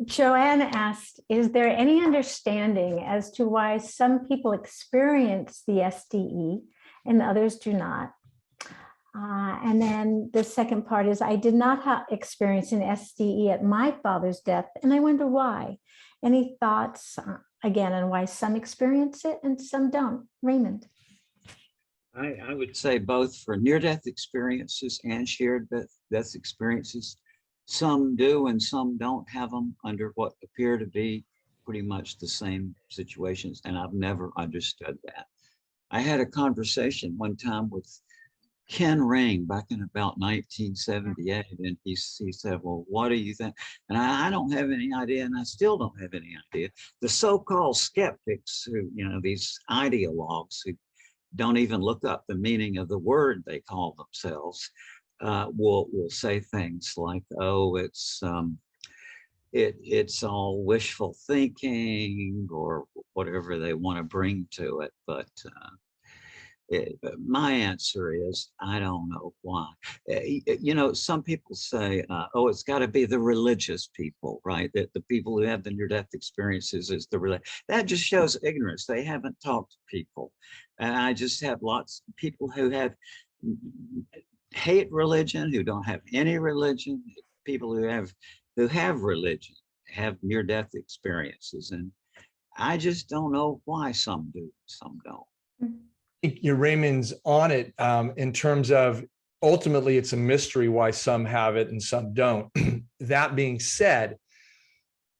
Joanne asked, is there any understanding as to why some people experience the SDE and others do not? And then the second part is, I did not experience an SDE at my father's death, and I wonder why. Any thoughts, again, on why some experience it and some don't? Raymond. I would say both for near-death experiences and shared death experiences. Some do and some don't have them under what appear to be pretty much the same situations, and I've never understood that. I had a conversation one time with Ken Ring back in about 1978, and he said, well, what do you think? And I don't have any idea, and I still don't have any idea. The so-called skeptics who, these ideologues who don't even look up the meaning of the word they call themselves, will say things like, oh, it's all wishful thinking or whatever they want to bring to it. But my answer is, I don't know why. Some people say, oh, it's got to be the religious people, right? That the people who have the near-death experiences is the religion. That just shows ignorance. They haven't talked to people. And I just have lots of people who hate religion, who don't have any religion, people who have religion, have near-death experiences. And I just don't know why some do, some don't. I think Raymond's on it in terms of ultimately it's a mystery why some have it and some don't. That being said,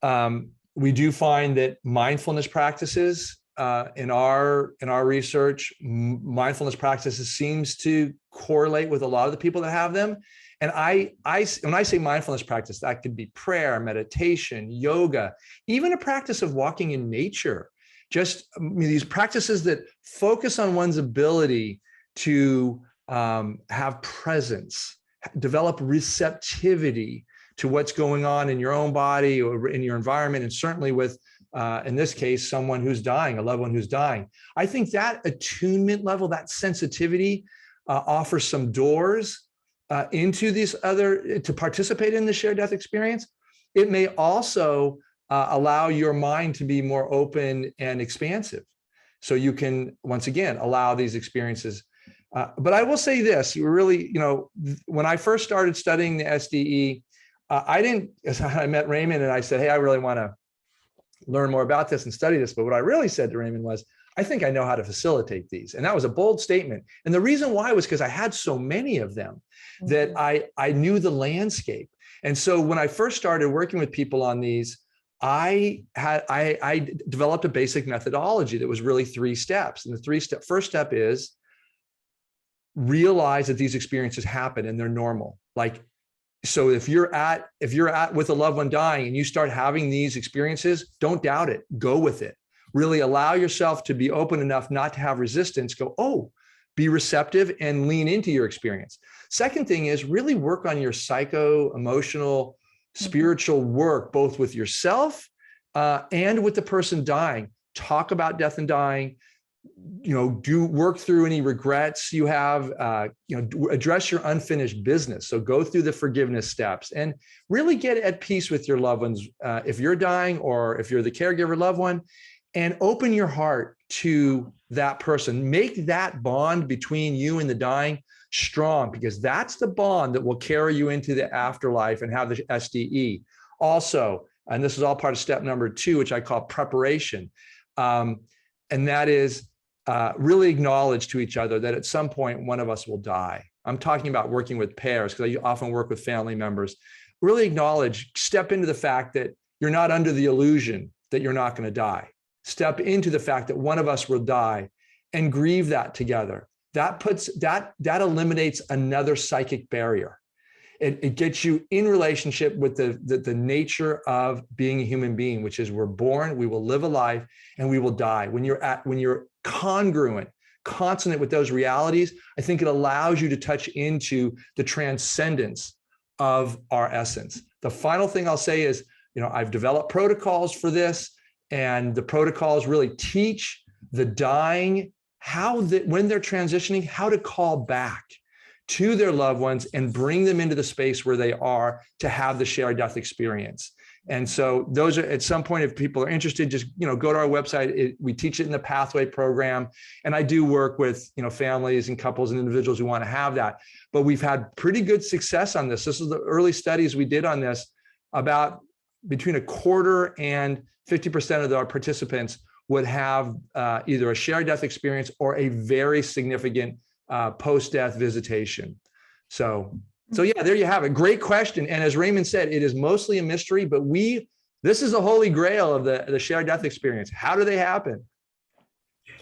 we do find that mindfulness practices in our research, mindfulness practices seems to correlate with a lot of the people that have them. And when I say mindfulness practice, that could be prayer, meditation, yoga, even a practice of walking in nature. Just these practices that focus on one's ability to have presence, develop receptivity to what's going on in your own body or in your environment, and certainly with, in this case, someone who's dying, a loved one who's dying. I think that attunement level, that sensitivity offers some doors into these to participate in the shared death experience. It may also allow your mind to be more open and expansive. So you can, once again, allow these experiences. But I will say this, really, when I first started studying the SDE, I met Raymond and I said, hey, I really want to learn more about this and study this. But what I really said to Raymond was, I think I know how to facilitate these. And that was a bold statement. And the reason why was because I had so many of them that I knew the landscape. And so when I first started working with people on these, I developed a basic methodology that was really 3 steps. And the first step is realize that these experiences happen and they're normal. So if you're with a loved one dying and you start having these experiences, don't doubt it, go with it. Really allow yourself to be open enough not to have resistance, go, oh, be receptive and lean into your experience. Second thing is really work on your emotional, spiritual work, both with yourself and with the person dying. Talk about death and dying, do work through any regrets you have, address your unfinished business. So go through the forgiveness steps and really get at peace with your loved ones. If you're dying or if you're the caregiver loved one, and open your heart to that person. Make that bond between you and the dying strong, because that's the bond that will carry you into the afterlife and have the SDE. Also, and this is all part of step number 2, which I call preparation. And that is really acknowledge to each other that at some point, one of us will die. I'm talking about working with pairs because I often work with family members. Really acknowledge, step into the fact that you're not under the illusion that you're not going to die. Step into the fact that one of us will die and grieve that together. That eliminates another psychic barrier. It gets you in relationship with the nature of being a human being, which is we're born, we will live a life, and we will die. When you're congruent, consonant with those realities, I think it allows you to touch into the transcendence of our essence. The final thing I'll say is, I've developed protocols for this, and the protocols really teach the dying when they're transitioning, how to call back to their loved ones and bring them into the space where they are to have the shared death experience. And so those are, at some point, if people are interested, just, go to our website. We teach it in the Pathway program. And I do work with, families and couples and individuals who want to have that. But we've had pretty good success on this. This is the early studies we did on this. About between a quarter and 50% of our participants would have either a shared death experience or a very significant post-death visitation. So yeah, there you have it. Great question. And as Raymond said, it is mostly a mystery, but this is the holy grail of the shared death experience. How do they happen?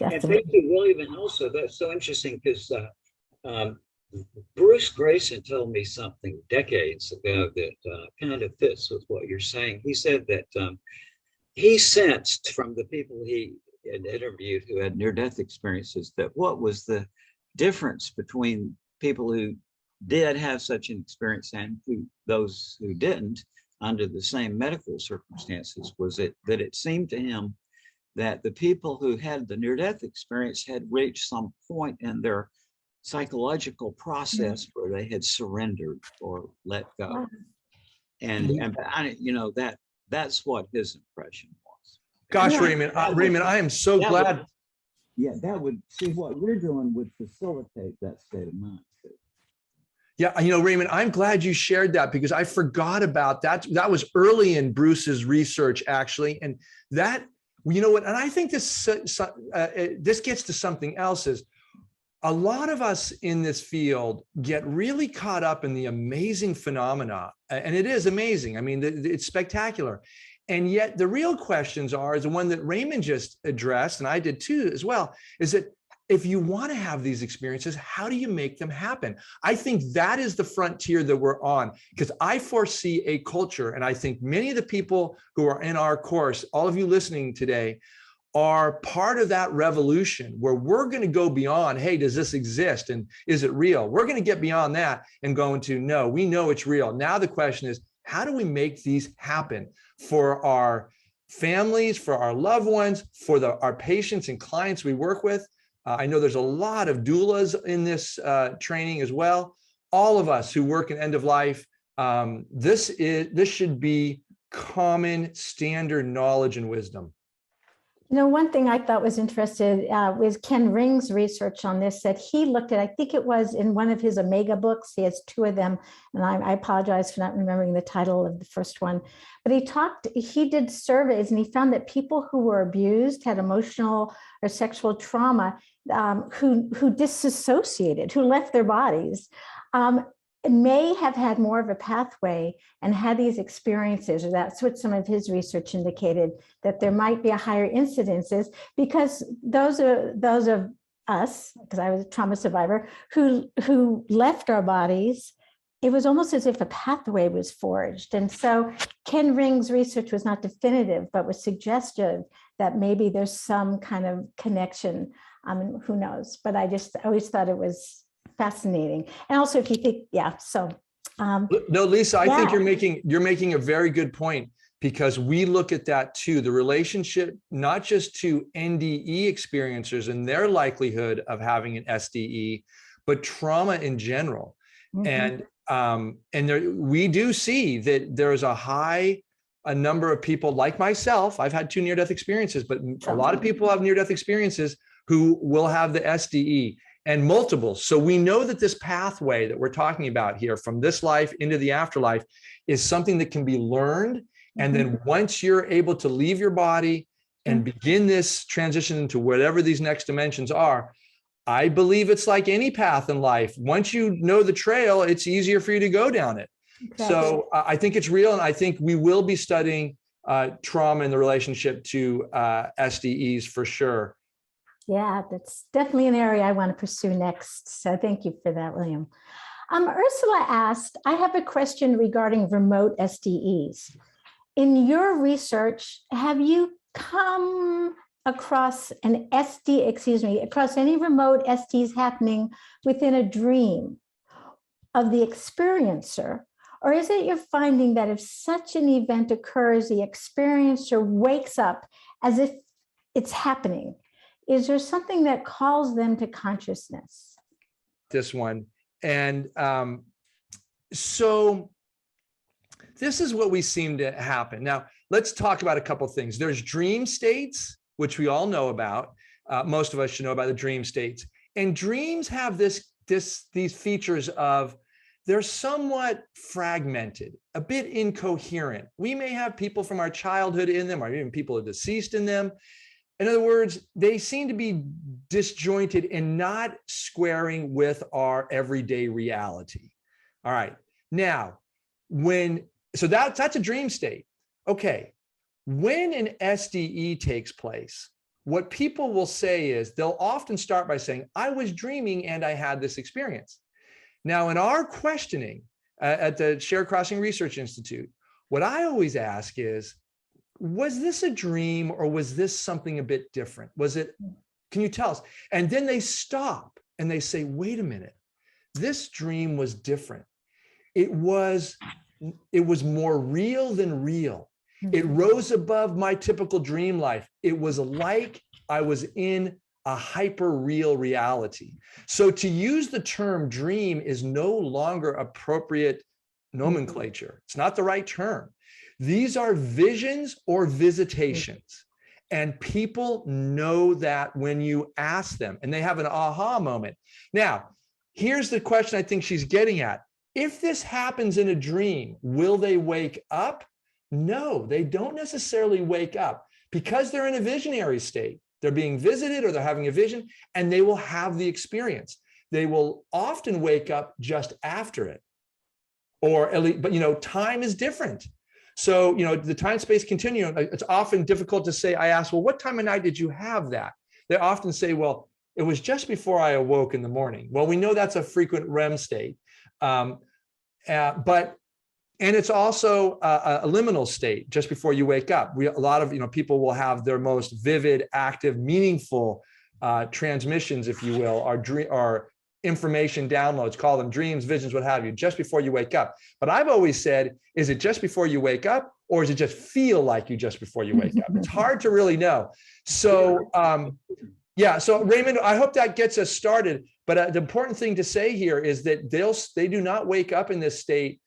And thank you, William. And also, that's so interesting because Bruce Grayson told me something decades ago that kind of fits with what you're saying. He said that he sensed from the people he had interviewed who had near-death experiences that what was the difference between people who did have such an experience and those who didn't under the same medical circumstances was that it seemed to him that the people who had the near-death experience had reached some point in their psychological process where they had surrendered or let go. And that's what his impression was. Gosh, Raymond, I am so glad. That would see what we're doing would facilitate that state of mind. Yeah, Raymond, I'm glad you shared that because I forgot about that. That was early in Bruce's research, actually. And that, and I think this gets to something else is a lot of us in this field get really caught up in the amazing phenomena. And it is amazing. I mean, it's spectacular. And yet the real questions is the one that Raymond just addressed, and I did too as well, is that if you want to have these experiences, how do you make them happen? I think that is the frontier that we're on, because I foresee a culture, and I think many of the people who are in our course, all of you listening today, are part of that revolution where we're going to go beyond, hey, does this exist? And is it real? We're going to get beyond that and go into, no, we know it's real. Now the question is, how do we make these happen for our families, for our loved ones, for our patients and clients we work with? I know there's a lot of doulas in this training as well. All of us who work in end of life, this should be common standard knowledge and wisdom. One thing I thought was interesting was Ken Ring's research on this, that he looked at, I think it was in one of his Omega books, he has two of them, and I apologize for not remembering the title of the first one, but he did surveys and he found that people who were abused, had emotional or sexual trauma, who disassociated, who left their bodies, may have had more of a pathway and had these experiences, or that's what some of his research indicated, that there might be a higher incidences, because those of us, because I was a trauma survivor, who left our bodies, it was almost as if a pathway was forged. And so Ken Ring's research was not definitive, but was suggestive that maybe there's some kind of connection. Who knows? But I always thought it was fascinating. And also if you think, no, Lisa, I think you're making a very good point, because we look at that too, the relationship, not just to NDE experiencers and their likelihood of having an SDE, but trauma in general. And we do see that there's a number of people like myself. I've had 2 near-death experiences, but a lot of people have near-death experiences who will have the SDE. And multiples. So we know that this pathway that we're talking about here from this life into the afterlife is something that can be learned. And then once you're able to leave your body and begin this transition into whatever these next dimensions are, I believe it's like any path in life. Once you know the trail, it's easier for you to go down it. Exactly. So I think it's real. And I think we will be studying trauma in the relationship to SDEs for sure. Yeah, that's definitely an area I want to pursue next. So thank you for that, William. Ursula asked, I have a question regarding remote SDEs. In your research, have you come across across any remote SDEs happening within a dream of the experiencer? Or is it you're finding that if such an event occurs, the experiencer wakes up as if it's happening? Is there something that calls them to consciousness? This one. And so This is what we seem to happen. Now, let's talk about a couple of things. There's dream states, which we all know about. Most of us should know about the dream states. And dreams have these features of they're somewhat fragmented, a bit incoherent. We may have people from our childhood in them, or even people who are deceased in them. In other words, they seem to be disjointed and not squaring with our everyday reality. All right. Now, so that's a dream state. Okay. When an SDE takes place, what people will say is they'll often start by saying, I was dreaming and I had this experience. Now, in our questioning at the Shared Crossing Research Institute, what I always ask is, was this a dream or was this something a bit different? Can you tell us? And then they stop and they say, wait a minute, this dream was different. It was more real than real. It rose above my typical dream life. It was like I was in a hyper real reality. So to use the term dream is no longer appropriate nomenclature. It's not the right term. These are visions or visitations. And people know that when you ask them and they have an aha moment. Now, here's the question I think she's getting at. If this happens in a dream, will they wake up? No, they don't necessarily wake up because they're in a visionary state. They're being visited or they're having a vision and they will have the experience. They will often wake up just after it, or at least, but time is different. So, the time-space continuum, it's often difficult to say. I ask, well, what time of night did you have that? They often say, well, it was just before I awoke in the morning. Well, we know that's a frequent REM state. And it's also a liminal state just before you wake up. A lot of people will have their most vivid, active, meaningful transmissions, if you will, or information downloads, call them dreams, visions, what have you, just before you wake up. But I've always said, is it just before you wake up, or does it just feel like you just before you wake up? It's hard to really know. So yeah, so Raymond, I hope that gets us started. But the important thing to say here is that they do not wake up in this state.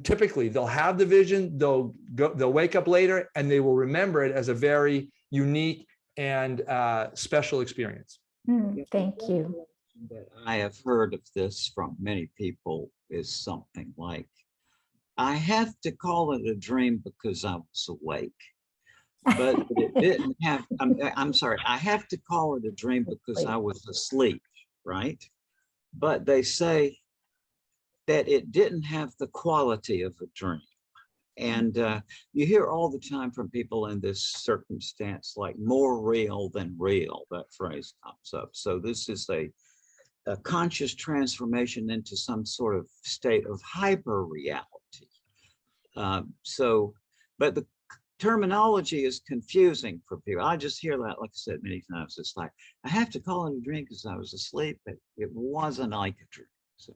Typically, they'll have the vision, they'll wake up later, and they will remember it as a very unique and special experience. Thank you. That I have heard of this from many people is something like, I have to call it a dream because I was awake. But it didn't have, I'm sorry, I have to call it a dream because I was asleep, right? But they say that it didn't have the quality of a dream. And you hear all the time from people in this circumstance, like more real than real, that phrase comes up. So this is a conscious transformation into some sort of state of hyper reality. But the terminology is confusing for people. I just hear that, like I said, many times. It's like, I have to call it a dream because I was asleep, but it wasn't like a dream. So